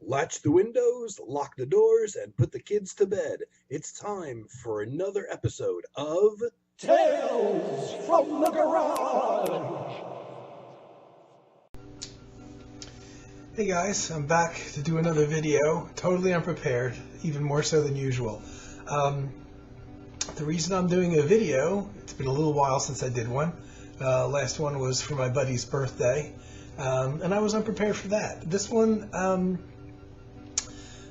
Latch the windows, lock the doors, and put the kids to bed. It's time for another episode of Tales from the Garage! Hey guys, I'm back to do another video, totally unprepared, even more so than usual. The reason I'm doing a video, it's been a little while since I did one. Last one was for my buddy's birthday, and I was unprepared for that. This one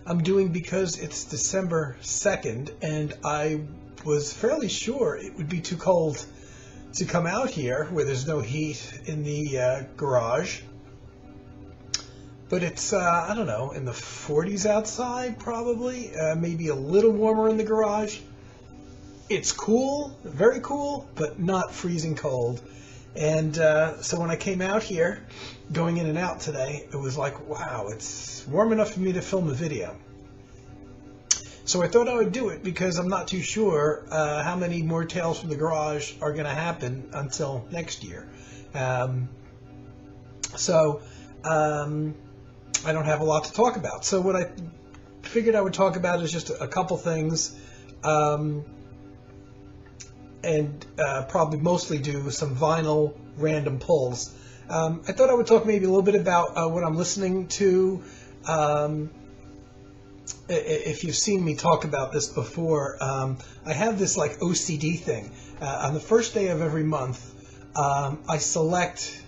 I'm doing because it's December 2nd, and I was fairly sure it would be too cold to come out here where there's no heat in the garage. But it's, I don't know, in the 40s outside, probably. Maybe a little warmer in the garage. It's cool, very cool, but not freezing cold. And so when I came out here, going in and out today, it was like, wow, it's warm enough for me to film a video. So I thought I would do it because I'm not too sure how many more Tales from the Garage are going to happen until next year. I don't have a lot to talk about. So what I figured I would talk about is just a couple things, and probably mostly do some vinyl random pulls. I thought I would talk maybe a little bit about what I'm listening to. If you've seen me talk about this before, I have this like OCD thing. On the first day of every month, I select,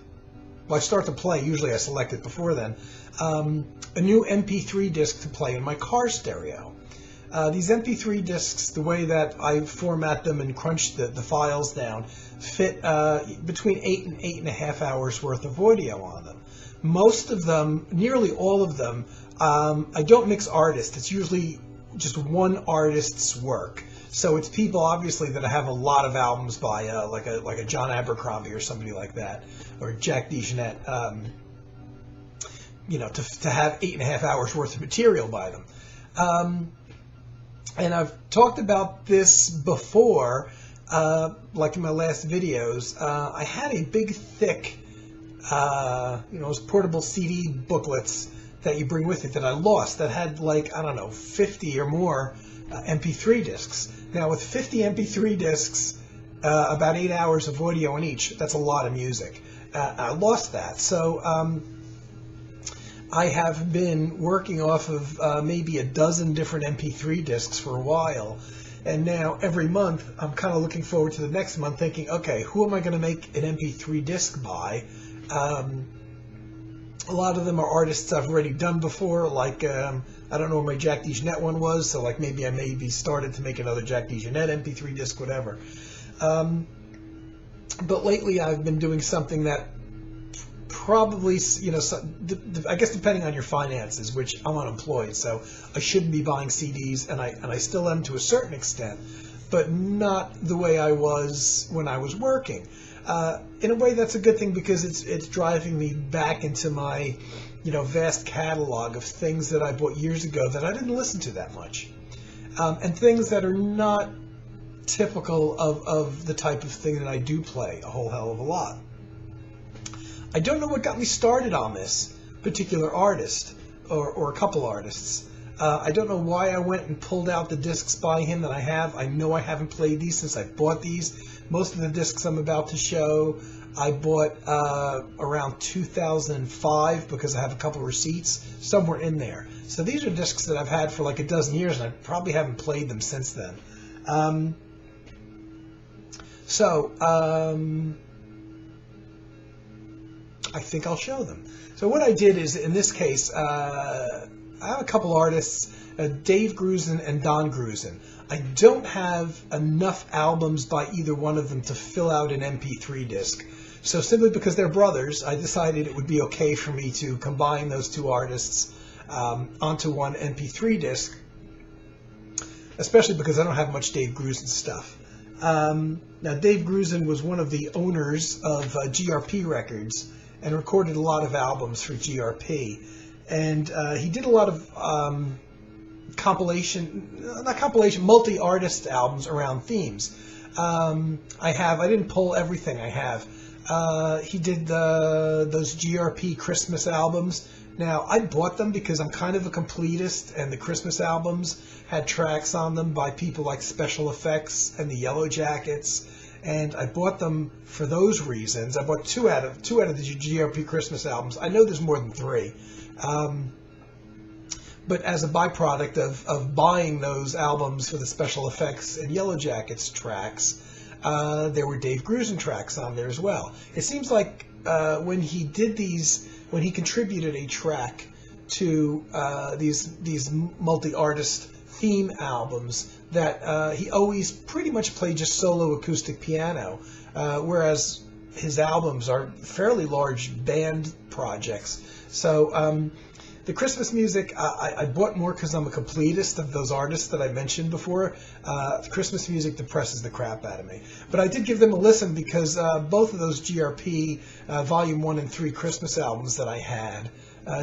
well, I start to play, usually I select it before then, a new MP3 disc to play in my car stereo. These MP3 discs, the way that I format them and crunch the files down, fit between 8 and 8.5 hours worth of audio on them. Most of them, nearly all of them, I don't mix artists. It's usually just one artist's work. So it's people obviously that have a lot of albums by like a John Abercrombie or somebody like that, or Jack DeJohnette. You know, to have 8.5 hours worth of material by them. And I've talked about this before, like in my last videos. I had a big, thick, those portable CD booklets that you bring with you that I lost that had like, I don't know, 50 or more MP3 discs. Now with 50 MP3 discs, about 8 hours of audio in each, that's a lot of music. I lost that. So I have been working off of maybe a dozen different MP3 discs for a while, and now every month I'm kind of looking forward to the next month thinking, okay, who am I going to make an MP3 disc by? A lot of them are artists I've already done before, like I don't know where my Jack DeJohnette one was, so like maybe I maybe started to make another Jack DeJohnette MP3 disc, whatever. But lately I've been doing something that probably, you know, I guess depending on your finances, which I'm unemployed, so I shouldn't be buying CDs, and I still am to a certain extent, but not the way I was when I was working. In a way, that's a good thing because it's driving me back into my, vast catalog of things that I bought years ago that I didn't listen to that much, and things that are not typical of the type of thing that I do play a whole hell of a lot. I don't know what got me started on this particular artist, or a couple artists. I don't know why I went and pulled out the discs by him that I have. I know I haven't played these since I bought these. Most of the discs I'm about to show I bought around 2005 because I have a couple receipts somewhere in there. So these are discs that I've had for like a dozen years, and I probably haven't played them since then. I think I'll show them. So what I did is, in this case, I have a couple artists, Dave Grusin and Don Grusin. I don't have enough albums by either one of them to fill out an MP3 disc. So simply because they're brothers, I decided it would be okay for me to combine those two artists onto one MP3 disc, especially because I don't have much Dave Grusin stuff. Now, Dave Grusin was one of the owners of GRP Records and recorded a lot of albums for GRP. And he did a lot of multi-artist albums around themes. I didn't pull everything I have. He did those GRP Christmas albums Now, I bought them because I'm kind of a completist, and the Christmas albums had tracks on them by people like Special Effects and the Yellow Jackets, and I bought them for those reasons. I bought two out of the GRP Christmas albums. I know there's more than three. But as a byproduct of buying those albums for the Special Effects and Yellow Jackets tracks, there were Dave Grusin tracks on there as well. It seems like when he did these, when he contributed a track to these multi-artist theme albums, that he always pretty much played just solo acoustic piano, whereas his albums are fairly large band projects. So the Christmas music, I bought more because I'm a completist of those artists that I mentioned before. The Christmas music depresses the crap out of me. But I did give them a listen because both of those GRP Volume 1 and 3 Christmas albums that I had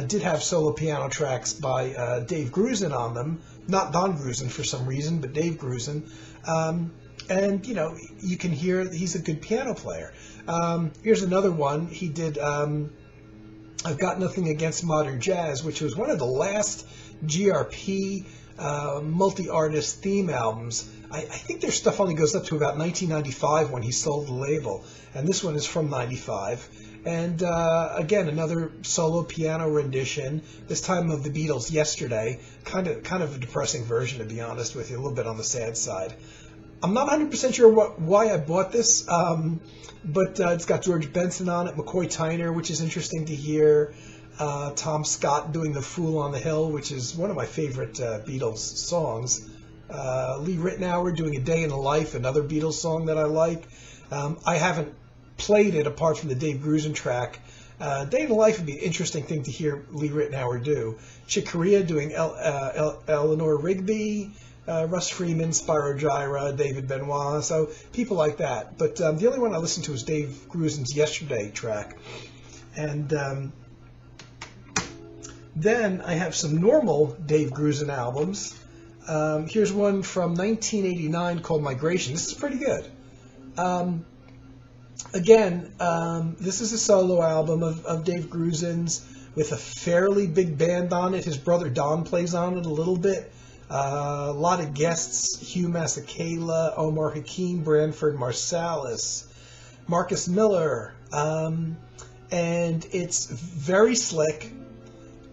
did have solo piano tracks by Dave Grusin on them. Not Don Grusin for some reason, but Dave Grusin. And, you know, you can hear he's a good piano player. Here's another one. He did I've Got Nothing Against Modern Jazz, which was one of the last GRP multi-artist theme albums. I think their stuff only goes up to about 1995 when he sold the label, and this one is from 95. And again, another solo piano rendition, this time of the Beatles' Yesterday, kind of a depressing version, to be honest with you, a little bit on the sad side. I'm not 100% sure why I bought this, but it's got George Benson on it, McCoy Tyner, which is interesting to hear, Tom Scott doing The Fool on the Hill, which is one of my favorite Beatles songs, Lee Ritenour doing A Day in the Life, another Beatles song that I like. I haven't played it apart from the Dave Grusin track. Day in the Life would be an interesting thing to hear Lee Ritenour do. Chick Corea doing Eleanor Rigby, Russ Freeman, Spyro Gyra, David Benoit, so people like that. But the only one I listened to was Dave Grusin's Yesterday track. And then I have some normal Dave Grusin albums. Here's one from 1989 called Migration. This is pretty good. Again, this is a solo album of Dave Grusin's with a fairly big band on it. His brother Don plays on it a little bit. A lot of guests: Hugh Masekela, Omar Hakim, Branford Marsalis, Marcus Miller, and it's very slick,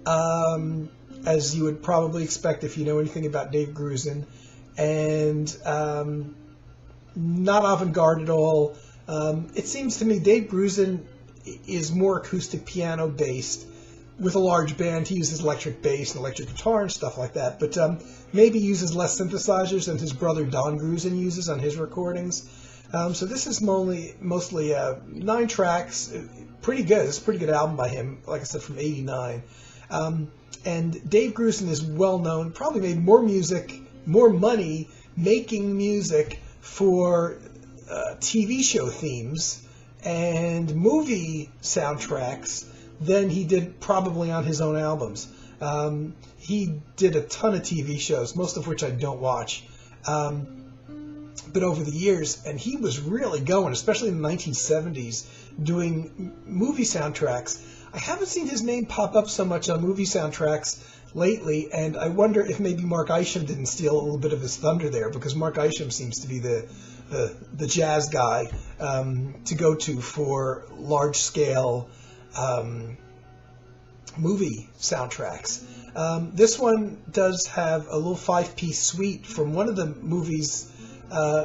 as you would probably expect if you know anything about Dave Grusin, and not avant-garde at all. It seems to me Dave Grusin is more acoustic piano based. With a large band, he uses electric bass and electric guitar and stuff like that, but maybe uses less synthesizers than his brother Don Grusin uses on his recordings. So this is mostly 9 tracks, pretty good. It's a pretty good album by him, like I said, from '89. And Dave Grusin is well known, probably made more music, more money making music for TV show themes and movie soundtracks than he did probably on his own albums. He did a ton of TV shows, most of which I don't watch, but over the years, and he was really going, especially in the 1970s, doing movie soundtracks. I haven't seen his name pop up so much on movie soundtracks lately, and I wonder if maybe Mark Isham didn't steal a little bit of his thunder there, because Mark Isham seems to be the jazz guy to go to for large-scale movie soundtracks. This one does have a little 5-piece suite from one of the movies,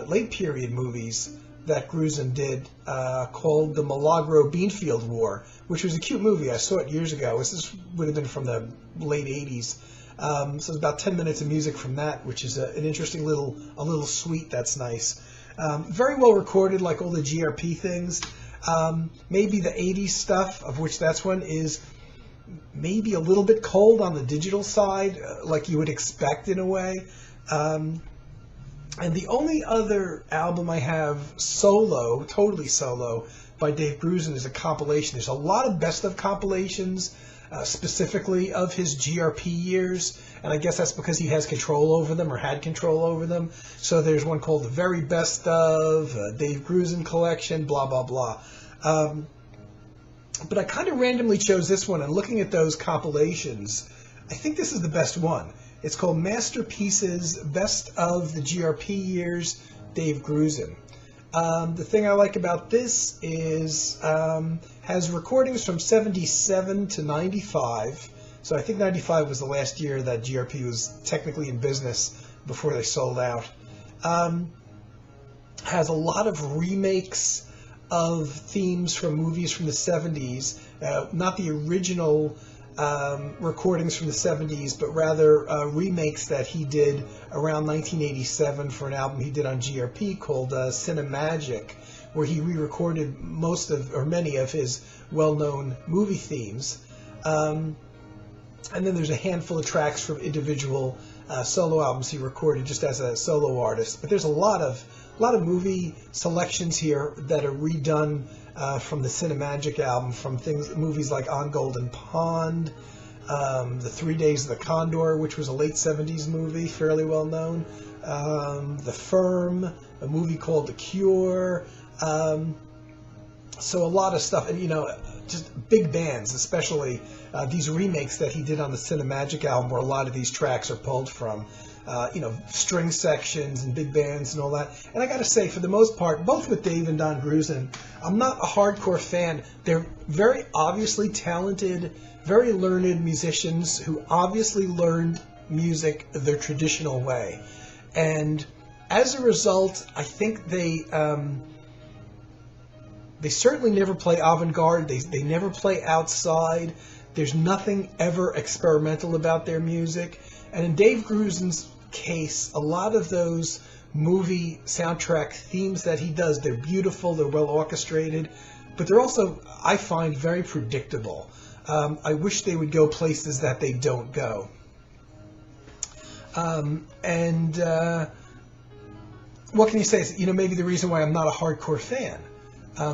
late period movies that Grusin did, called The Milagro Beanfield War, which was a cute movie. I saw it years ago. This would have been from the late 80s. So it's about 10 minutes of music from that, which is an interesting little suite that's nice. Very well recorded, like all the GRP things. Maybe the 80s stuff, of which that's one, is maybe a little bit cold on the digital side, like you would expect in a way. And the only other album I have solo, totally solo, by Dave Grusin is a compilation. There's a lot of best of compilations, specifically of his GRP years, and I guess that's because he has control over them, or had control over them. So there's one called The Very Best Of, Dave Grusin Collection, blah, blah, blah. But I kind of randomly chose this one, and looking at those compilations, I think this is the best one. It's called Masterpieces, Best of the GRP Years, Dave Grusin. The thing I like about this is has recordings from 77 to 95. So I think 95 was the last year that GRP was technically in business before they sold out. Has a lot of remakes of themes from movies from the 70s, not the original recordings from the 70s, but rather remakes that he did around 1987 for an album he did on GRP called Cinemagic, where he re-recorded most of, or many of his well-known movie themes. And then there's a handful of tracks from individual solo albums he recorded just as a solo artist. But there's a lot of movie selections here that are redone from the Cinemagic album, from movies like On Golden Pond, The 3 Days of the Condor, which was a late 70s movie, fairly well known, The Firm, a movie called The Cure. So a lot of stuff, and just big bands, especially these remakes that he did on the Cinemagic album, where a lot of these tracks are pulled from. String sections and big bands and all that. And I got to say, for the most part, both with Dave and Don Grusin, I'm not a hardcore fan. They're very obviously talented, very learned musicians who obviously learned music their traditional way. And as a result, I think they certainly never play avant-garde. They never play outside. There's nothing ever experimental about their music. And in Dave Grusin's case, a lot of those movie soundtrack themes that he does, they're beautiful, they're well orchestrated, but they're also, I find, very predictable. I wish they would go places that they don't go. What can you say? Maybe the reason why I'm not a hardcore fan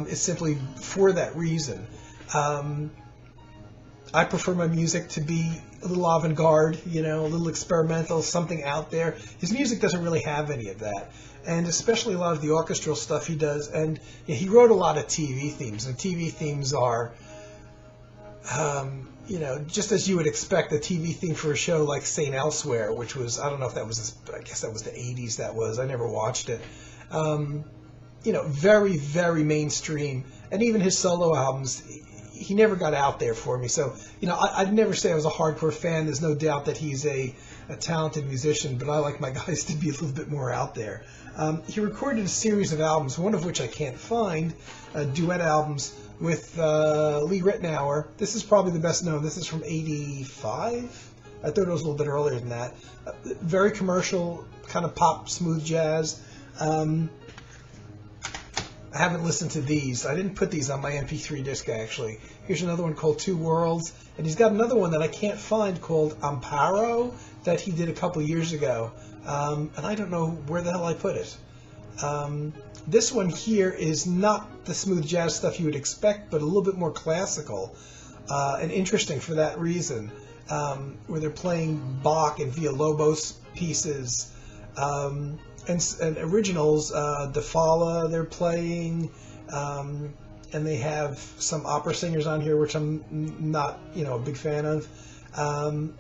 is simply for that reason. I prefer my music to be a little avant-garde, a little experimental, something out there. His music doesn't really have any of that, and especially a lot of the orchestral stuff he does. And he wrote a lot of TV themes, and TV themes are, just as you would expect, a TV theme for a show like St. Elsewhere, which was, I don't know if that was, I guess that was the 80s that was, I never watched it. Very, very mainstream, and even his solo albums, he never got out there for me. So, I'd never say I was a hardcore fan. There's no doubt that he's a talented musician, but I like my guys to be a little bit more out there. He recorded a series of albums, one of which I can't find, duet albums with Lee Ritenour. This is probably the best known. This is from 85? I thought it was a little bit earlier than that. Very commercial, kind of pop, smooth jazz. I haven't listened to these. I didn't put these on my MP3 disc, actually. Here's another one called Two Worlds. And he's got another one that I can't find called Amparo that he did a couple years ago. And I don't know where the hell I put it. This one here is not the smooth jazz stuff you would expect, but a little bit more classical and interesting for that reason, where they're playing Bach and Villalobos pieces. And originals, De Falla they're playing, and they have some opera singers on here, which I'm not, a big fan of.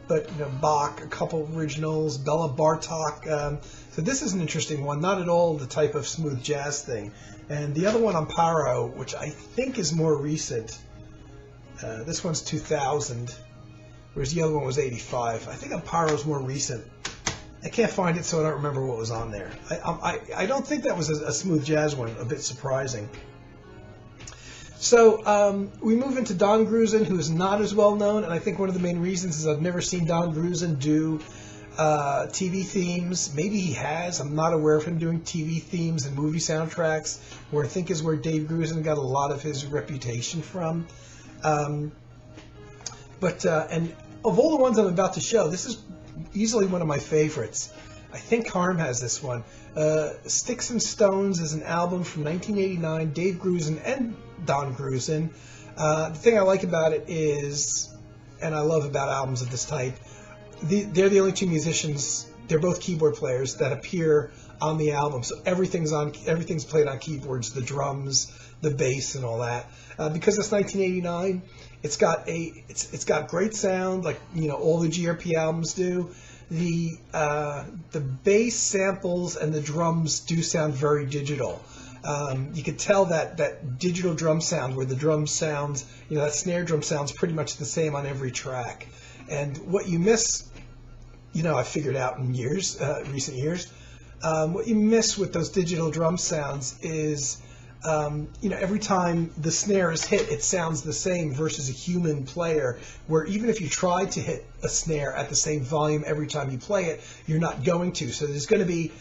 But Bach, a couple originals, Bela Bartok. So this is an interesting one, not at all the type of smooth jazz thing. And the other one, Amparo, which I think is more recent. This one's 2000, whereas the other one was 85. I think Amparo's more recent. I can't find it, so I don't remember what was on there. I don't think that was a smooth jazz one, a bit surprising. So we move into Don Grusin, who is not as well known, and I think one of the main reasons is I've never seen Don Grusin do TV themes. Maybe he has. I'm not aware of him doing TV themes and movie soundtracks, where I think is where Dave Grusin got a lot of his reputation from. And of all the ones I'm about to show, this is easily one of my favorites. I think Harm has this one. Sticks and Stones is an album from 1989, Dave Grusin and Don Grusin. The thing I like about it is, and I love about albums of this type, they're the only two musicians, they're both keyboard players, that appear on the album. So everything's played on keyboards, the drums, the bass and all that. Because it's 1989, it's got great sound, like all the GRP albums do. The bass samples and the drums do sound very digital. You could tell that digital drum sound, where the drum sounds, that snare drum sounds pretty much the same on every track. And what you miss, I figured out in recent years, what you miss with those digital drum sounds is, every time the snare is hit, it sounds the same versus a human player, where even if you try to hit a snare at the same volume every time you play it, you're not going to. So there's going to be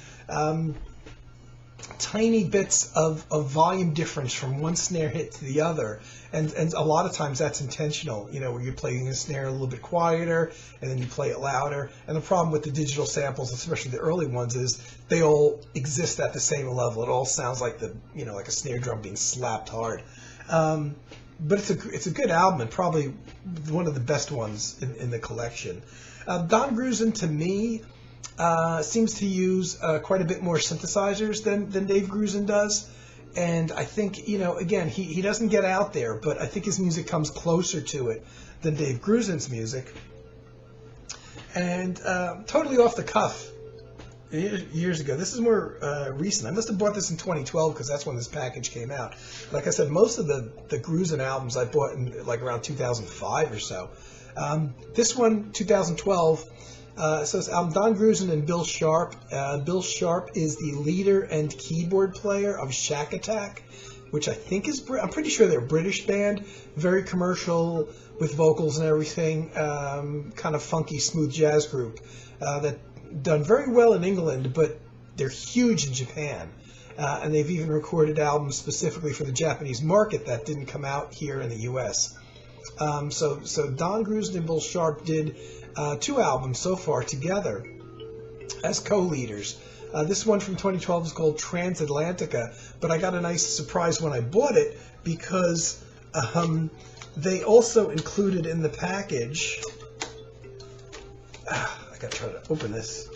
tiny bits of volume difference from one snare hit to the other, and a lot of times that's intentional, where you're playing the snare a little bit quieter and then you play it louder. And the problem with the digital samples, especially the early ones, is they all exist at the same level. It all sounds like like a snare drum being slapped hard. But it's a good album, and probably one of the best ones in the collection. Don Grusin, to me, seems to use quite a bit more synthesizers than Dave Grusin does. And I think, again, he doesn't get out there, but I think his music comes closer to it than Dave Grusin's music. And totally off the cuff, years ago, this is more recent. I must have bought this in 2012 because that's when this package came out. Like I said, most of the Grusin albums I bought in around 2005 or so. This one, 2012, so it's Don Grusin and Bill Sharp. Bill Sharp is the leader and keyboard player of Shack Attack, which I think is, I'm pretty sure they're a British band, very commercial with vocals and everything, kind of funky, smooth jazz group that done very well in England, but they're huge in Japan. And they've even recorded albums specifically for the Japanese market that didn't come out here in the U.S. So Don Grusin and Bill Sharp did 2 albums so far together as co-leaders. This one from 2012 is called Transatlantica, but I got a nice surprise when I bought it because they also included in the package, I gotta try to open this,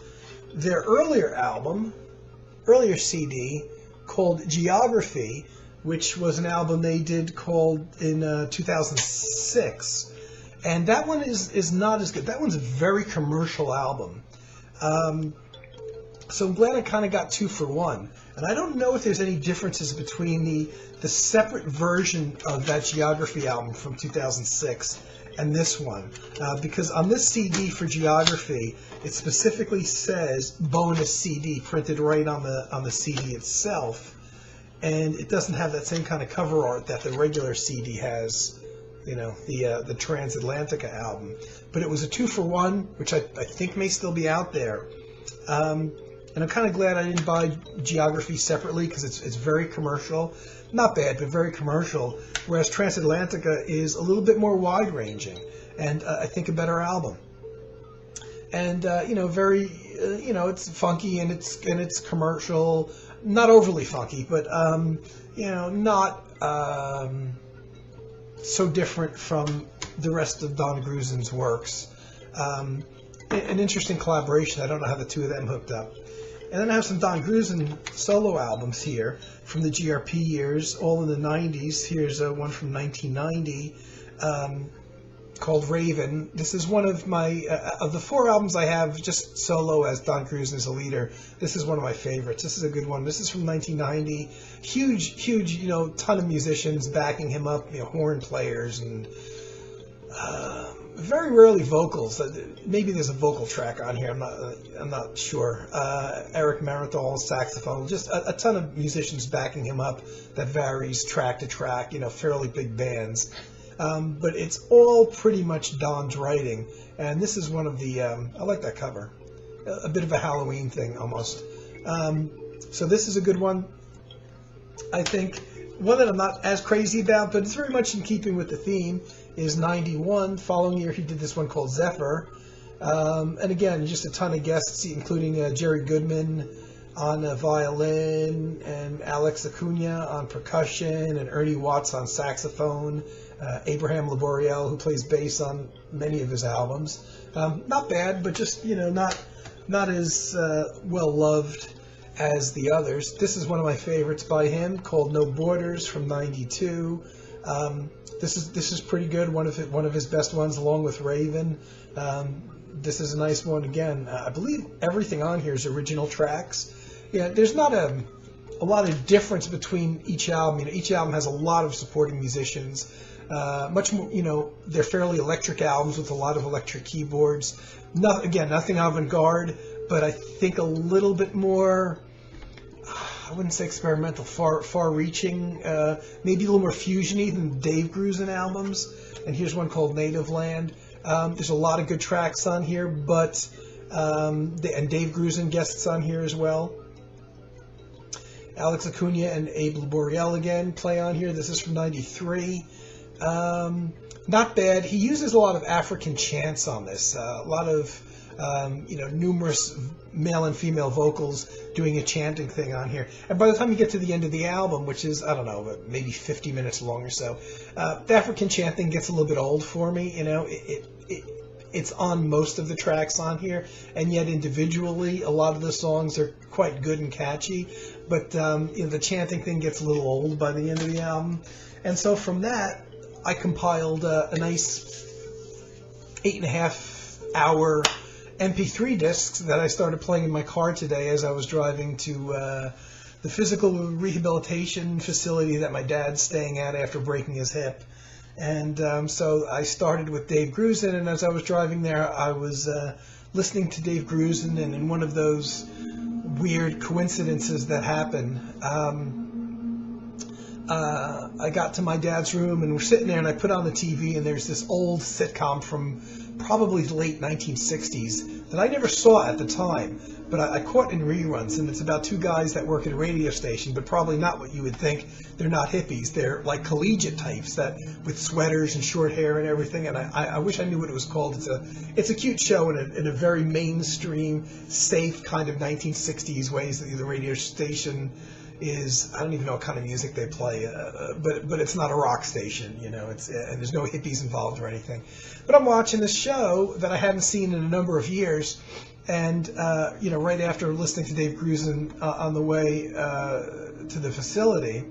their earlier CD called Geography, which was an album they did called in 2006. And that one is not as good. That one's a very commercial album. So I'm glad I kind of got 2 for 1. And I don't know if there's any differences between the separate version of that Geography album from 2006 and this one. Because on this CD for Geography, it specifically says bonus CD printed right on the CD itself. And it doesn't have that same kind of cover art that the regular CD has. The Transatlantica album. But it was a 2 for 1, which I think may still be out there. And I'm kind of glad I didn't buy Geography separately because it's very commercial. Not bad, but very commercial. Whereas Transatlantica is a little bit more wide-ranging and I think a better album. And, very, it's funky and it's commercial. Not overly funky, but, not... so different from the rest of Don Grusin's works. An interesting collaboration. I don't know how the 2 of them hooked up. And then I have some Don Grusin solo albums here from the GRP years, all in the 90s. Here's one from 1990 called Raven. This is one of my, of the 4 albums I have just solo as Don Grusin as a leader, this is one of my favorites. This is a good one. This is from 1990. Huge, ton of musicians backing him up, horn players and very rarely vocals. Maybe there's a vocal track on here. I'm not sure. Eric Marienthal, saxophone. Just a ton of musicians backing him up. That varies track to track. Fairly big bands. But it's all pretty much Don's writing. And this is one of the. I like that cover. A bit of a Halloween thing almost. So this is a good one. I think one that I'm not as crazy about, but it's very much in keeping with the theme, is 91. Following year, he did this one called Zephyr. And again, just a ton of guests, including Jerry Goodman on violin, and Alex Acuna on percussion, and Ernie Watts on saxophone, Abraham Laboriel, who plays bass on many of his albums. Not bad, but just, not as well loved as the others. This is one of my favorites by him, called No Borders from '92. This is pretty good. One of his best ones, along with Raven. This is a nice one again. I believe everything on here is original tracks. Yeah, there's not a lot of difference between each album. You know, each album has a lot of supporting musicians. Much more, you know, they're fairly electric albums with a lot of electric keyboards. Nothing avant-garde, but I think a little bit more, I wouldn't say experimental, far-reaching, maybe a little more fusiony than Dave Grusin albums. And here's one called Native Land. There's a lot of good tracks on here, but and Dave Grusin guests on here as well. Alex Acuna and Abe Laboriel again play on here. This is from '93. Not bad. He uses a lot of African chants on this. A lot of numerous male and female vocals doing a chanting thing on here. And by the time you get to the end of the album, which is, I don't know, maybe 50 minutes long or so, the African chanting gets a little bit old for me. You know, it's on most of the tracks on here, and yet individually, a lot of the songs are quite good and catchy. But the chanting thing gets a little old by the end of the album. And so from that, I compiled a nice 8.5-hour MP3 discs that I started playing in my car today as I was driving to the physical rehabilitation facility that my dad's staying at after breaking his hip. And so I started with Dave Grusin, and as I was driving there, I was listening to Dave Grusin, and in one of those weird coincidences that happen, I got to my dad's room, and we're sitting there, and I put on the TV, and there's this old sitcom from probably the late 1960s that I never saw at the time, but I caught in reruns, and it's about two guys that work at a radio station, but probably not what you would think. They're not hippies. They're like collegiate types that with sweaters and short hair and everything, and I wish I knew what it was called. It's a cute show in a very mainstream, safe kind of 1960s ways that the radio station is. I don't even know what kind of music they play, but it's not a rock station, you know. And there's no hippies involved or anything. But I'm watching this show that I haven't seen in a number of years, and right after listening to Dave Grusin on the way to the facility,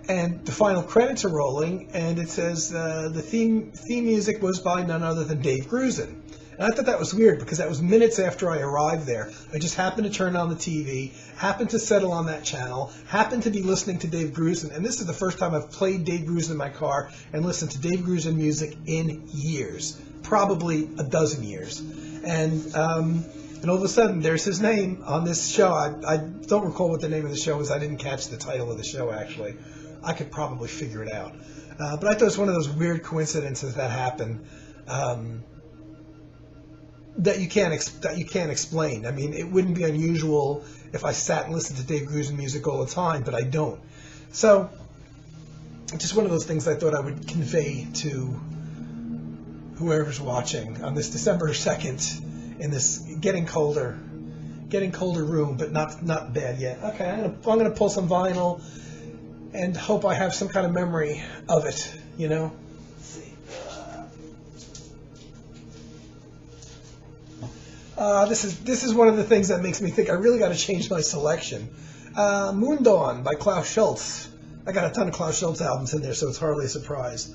and the final credits are rolling, and it says the theme music was by none other than Dave Grusin. And I thought that was weird because that was minutes after I arrived there. I just happened to turn on the TV, happened to settle on that channel, happened to be listening to Dave Grusin, and this is the first time I've played Dave Grusin in my car and listened to Dave Grusin music in years, probably a dozen years. And all of a sudden, there's his name on this show. I don't recall what the name of the show is. I didn't catch the title of the show, actually. I could probably figure it out. But I thought it was one of those weird coincidences that happened. That you can't explain. I mean, it wouldn't be unusual if I sat and listened to Dave Grusin music all the time, but I don't. So, just one of those things I thought I would convey to whoever's watching on this December 2nd in this getting colder room, but not bad yet. Okay, I'm gonna pull some vinyl and hope I have some kind of memory of it. You know. This is one of the things that makes me think I really got to change my selection. Moondawn by Klaus Schulze. I got a ton of Klaus Schulze albums in there, so it's hardly a surprise.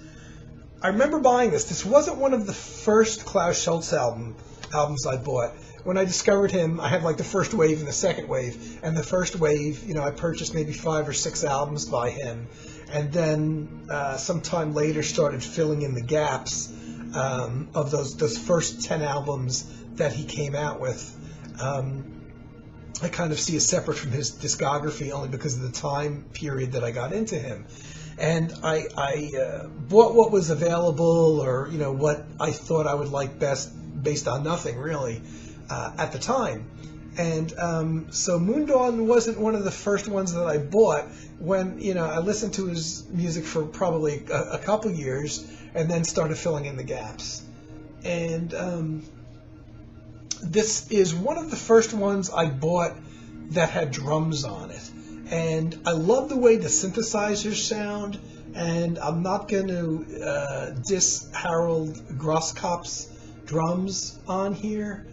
I remember buying this. This wasn't one of the first Klaus Schulze albums I bought. When I discovered him, I had like the first wave and the second wave. And the first wave, I purchased maybe 5 or 6 albums by him. And then sometime later started filling in the gaps of those first 10 albums that he came out with. I kind of see it separate from his discography only because of the time period that I got into him. And I bought what was available, or what I thought I would like best, based on nothing really at the time. And so Moondawn wasn't one of the first ones that I bought. When I listened to his music for probably a couple years, and then started filling in the gaps. And this is one of the first ones I bought that had drums on it. And I love the way the synthesizers sound, and I'm not going to diss Harold Grosskopf's drums on here.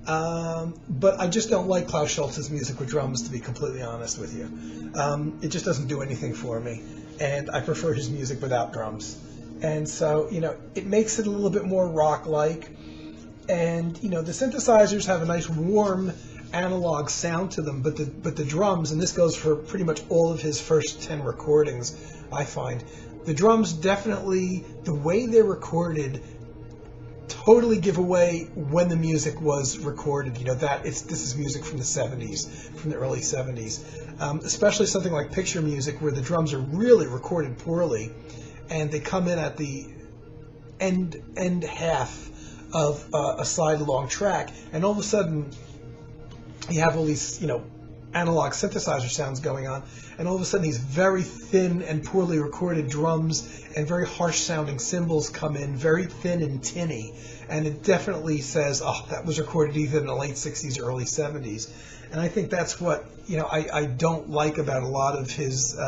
But I just don't like Klaus Schulze's music with drums, to be completely honest with you. It just doesn't do anything for me, and I prefer his music without drums. And so, it makes it a little bit more rock-like, and, the synthesizers have a nice warm analog sound to them, but the drums, and this goes for pretty much all of his first 10 recordings, I find, the drums definitely, the way they're recorded, totally give away when the music was recorded. This is music from the 70s, from the early 70s, especially something like Picture Music, where the drums are really recorded poorly, and they come in at the end half of a slide-along track, and all of a sudden you have all these, analog synthesizer sounds going on, and all of a sudden these very thin and poorly recorded drums and very harsh sounding cymbals come in, very thin and tinny, and it definitely says, oh, that was recorded either in the late 60s or early 70s. And I think that's what, I don't like about a lot of his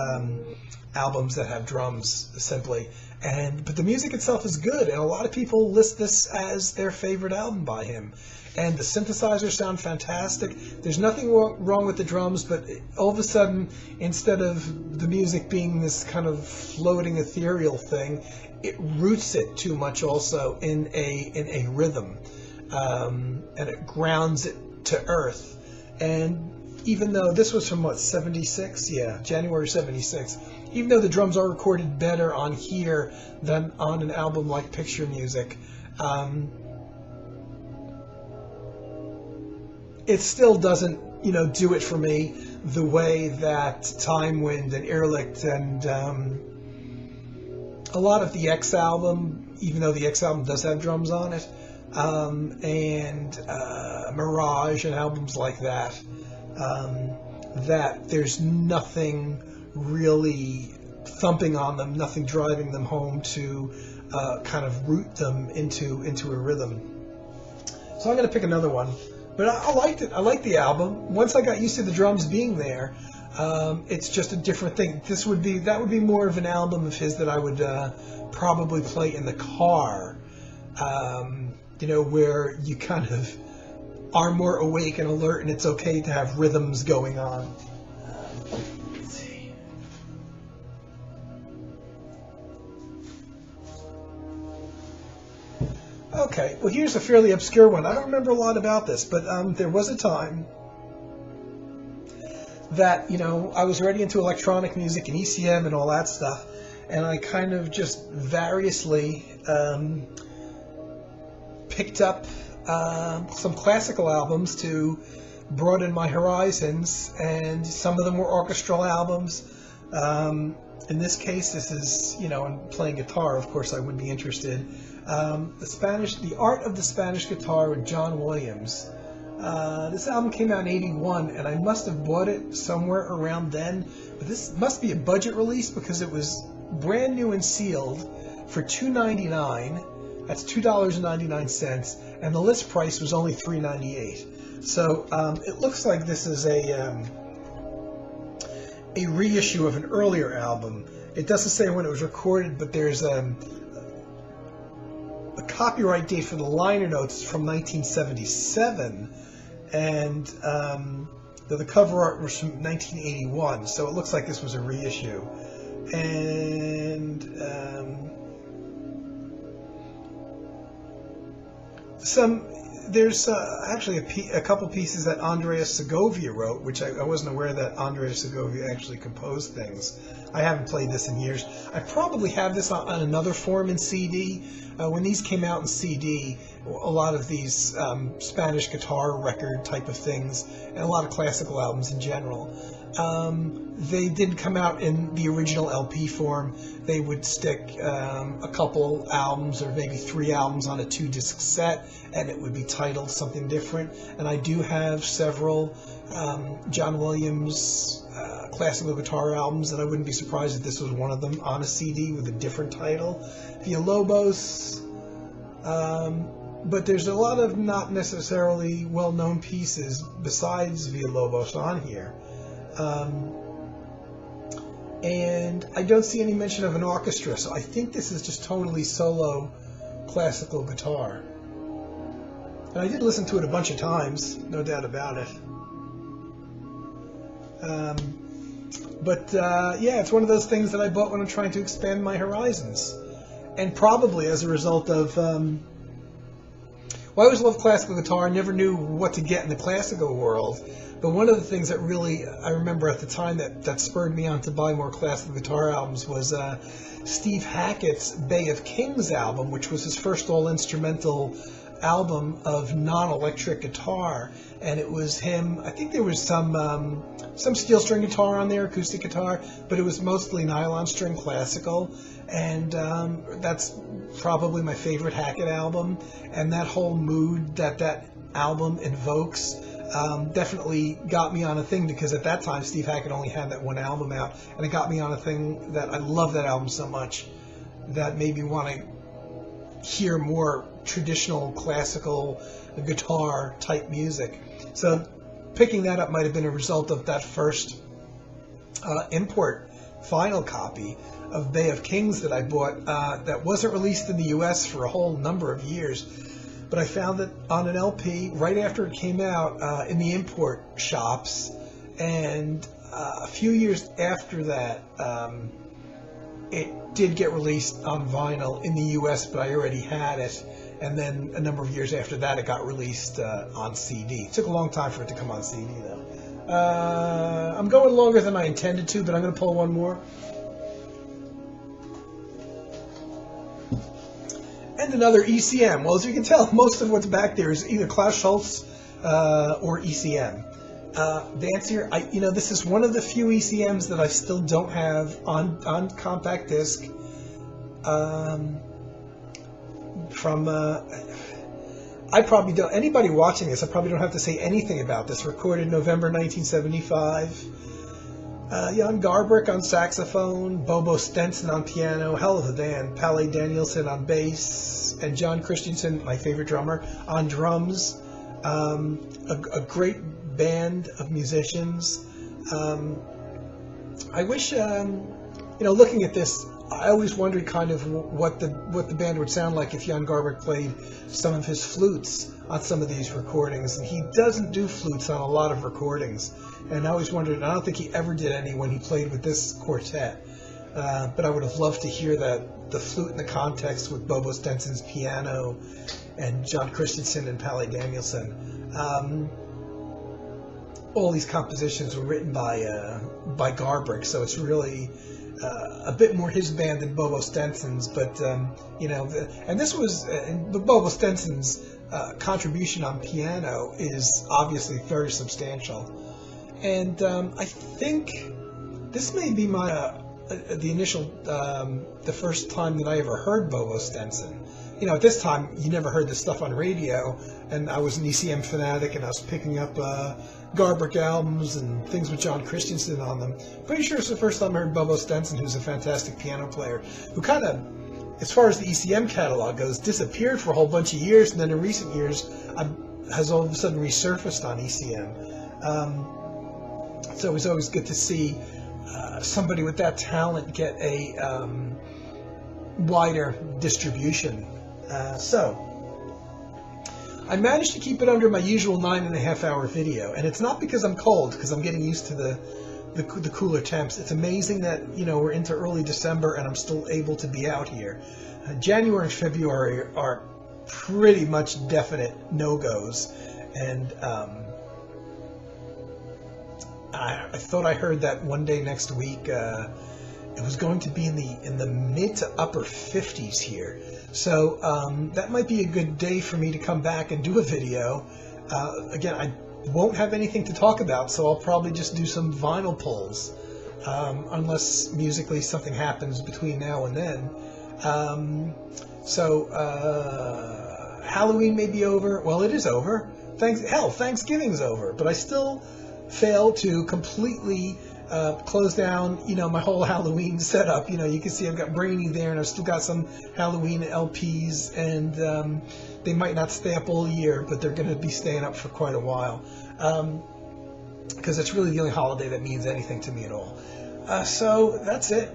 albums that have drums, simply. But the music itself is good, and a lot of people list this as their favorite album by him. And the synthesizers sound fantastic. There's nothing wrong with the drums, but all of a sudden, instead of the music being this kind of floating ethereal thing, it roots it too much also in a rhythm, and it grounds it to earth. And even though this was from 76? Yeah, January 76. Even though the drums are recorded better on here than on an album like Picture Music, it still doesn't, do it for me the way that Time Wind and Irrlicht and a lot of the X album, even though the X album does have drums on it, and Mirage and albums like that, that there's nothing really thumping on them, nothing driving them home to kind of root them into a rhythm. So I'm going to pick another one. But I liked it. I liked the album. Once I got used to the drums being there, it's just a different thing. That would be more of an album of his that I would probably play in the car, where you kind of are more awake and alert, and it's okay to have rhythms going on. Let's see. Okay, well, here's a fairly obscure one. I don't remember a lot about this, but there was a time that, I was already into electronic music and ECM and all that stuff, and I kind of just variously picked up some classical albums to broaden my horizons, and some of them were orchestral albums. In this case, this is, I'm playing guitar, of course I would be interested. The Art of the Spanish Guitar with John Williams. This album came out in 81, and I must have bought it somewhere around then, but this must be a budget release because it was brand new and sealed for $2.99. That's $2.99, and the list price was only $3.98. So it looks like this is a reissue of an earlier album. It doesn't say when it was recorded, but there's a copyright date for the liner notes from 1977, and the cover art was from 1981, so it looks like this was a reissue. And there's actually a couple pieces that Andreas Segovia wrote, which I wasn't aware that Andreas Segovia actually composed things. I haven't played this in years. I probably have this on another form in CD. When these came out in CD, a lot of these Spanish guitar record type of things, and a lot of classical albums in general, they didn't come out in the original LP form. They would stick a couple albums or maybe 3 albums on a 2-disc set, and it would be titled something different. And I do have several John Williams classical guitar albums, and I wouldn't be surprised if this was one of them on a CD with a different title. Villalobos, but there's a lot of not necessarily well-known pieces besides Villalobos on here. And I don't see any mention of an orchestra, so I think this is just totally solo classical guitar. And I did listen to it a bunch of times, no doubt about it. Yeah, it's one of those things that I bought when I'm trying to expand my horizons. And probably as a result of, well, I always loved classical guitar. I never knew what to get in the classical world. But one of the things that really, I remember at the time that spurred me on to buy more classical guitar albums was Steve Hackett's Bay of Kings album, which was his first all-instrumental album of non-electric guitar. And it was him, I think there was some steel string guitar on there, acoustic guitar, but it was mostly nylon string classical. And that's probably my favorite Hackett album. And that whole mood that album invokes definitely got me on a thing, because at that time Steve Hackett only had that one album out, and it got me on a thing that I love that album so much that made me want to hear more traditional classical guitar type music. So picking that up might have been a result of that first import vinyl copy of Bay of Kings that I bought that wasn't released in the US for a whole number of years. But I found it on an LP right after it came out in the import shops. And a few years after that, it did get released on vinyl in the US, but I already had it. And then a number of years after that, it got released on CD. It took a long time for it to come on CD, though. I'm going longer than I intended to, but I'm going to pull one more. And another ECM. Well, as you can tell, most of what's back there is either Klaus Schulze or ECM. Vance here, this is one of the few ECMs that I still don't have on compact disc. I probably don't. Anybody watching this, I probably don't have to say anything about this. Recorded November 1975. Jan Garbarek on saxophone, Bobo Stenson on piano, hell of a band, Palle Danielson on bass, and John Christensen, my favorite drummer, on drums. A great band of musicians. I wish, looking at this, I always wondered kind of what the band would sound like if Jan Garbarek played some of his flutes on some of these recordings. And he doesn't do flutes on a lot of recordings. And I always wondered, and I don't think he ever did any when he played with this quartet. But I would have loved to hear the flute in the context with Bobo Stenson's piano and John Christensen and Palle Danielson. All these compositions were written by Garbarek, so it's really a bit more his band than Bobo Stenson's. But and this was Bobo Stenson's contribution on piano is obviously very substantial. And I think this may be the first time that I ever heard Bobo Stenson. At this time, you never heard this stuff on radio, and I was an ECM fanatic, and I was picking up Garbarek albums and things with John Christensen on them. Pretty sure it's the first time I heard Bobo Stenson, who's a fantastic piano player, who kind of, as far as the ECM catalog goes, disappeared for a whole bunch of years, and then in recent years has all of a sudden resurfaced on ECM. So it was always good to see somebody with that talent get a wider distribution. So I managed to keep it under my usual 9.5-hour video, and it's not because I'm cold, because I'm getting used to the cooler temps. It's amazing that we're into early December and I'm still able to be out here. January and February are pretty much definite no-goes, and I thought I heard that one day next week it was going to be in the mid to upper 50s here. So that might be a good day for me to come back and do a video. Again, I won't have anything to talk about, so I'll probably just do some vinyl pulls, unless musically something happens between now and then. Halloween may be over. Well, it is over. Thanksgiving's over, but I still fail to completely close down, my whole Halloween setup. You can see I've got Brainy there, and I've still got some Halloween LPs, and they might not stay up all year, but they're going to be staying up for quite a while, because it's really the only holiday that means anything to me at all. So that's it.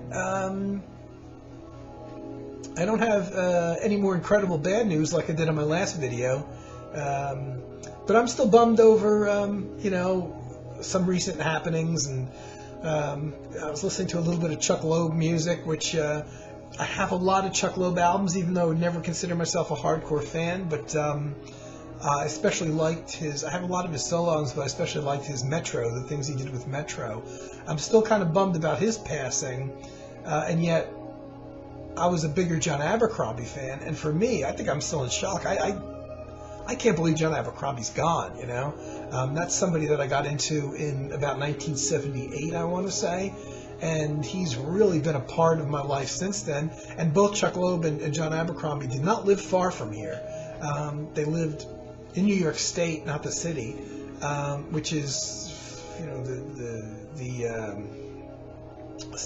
I don't have any more incredible bad news like I did on my last video. But I'm still bummed over, some recent happenings, and I was listening to a little bit of Chuck Loeb music, which I have a lot of Chuck Loeb albums, even though I would never consider myself a hardcore fan, but I especially liked I have a lot of his solo albums, but I especially liked his Metro, the things he did with Metro. I'm still kind of bummed about his passing, and yet I was a bigger John Abercrombie fan, and for me, I think I'm still in shock. I can't believe John Abercrombie's gone, That's somebody that I got into in about 1978, I want to say, and he's really been a part of my life since then. And both Chuck Loeb and John Abercrombie did not live far from here. They lived in New York State, not the city, which is,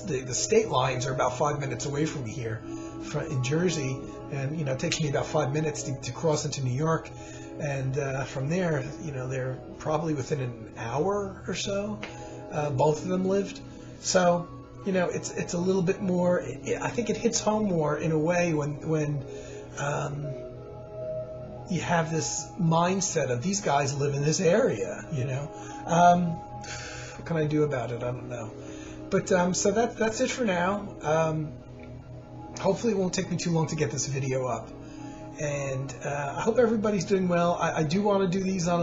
the state lines are about 5 minutes away from me here in Jersey, and it takes me about 5 minutes to cross into New York, and from there, they're probably within an hour or so. Both of them lived, so it's a little bit more. I think it hits home more in a way when you have this mindset of these guys live in this area. What can I do about it? I don't know. But so that's it for now. Hopefully it won't take me too long to get this video up, and I hope everybody's doing well. I do want to do these at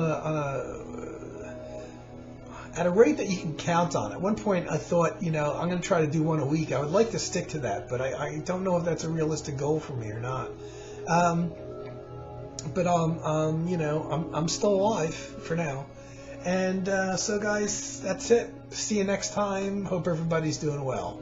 a rate that you can count on. At one point I thought, I'm going to try to do one a week. I would like to stick to that, but I don't know if that's a realistic goal for me or not. But I'm still alive for now. And so guys, that's it. See you next time. Hope everybody's doing well.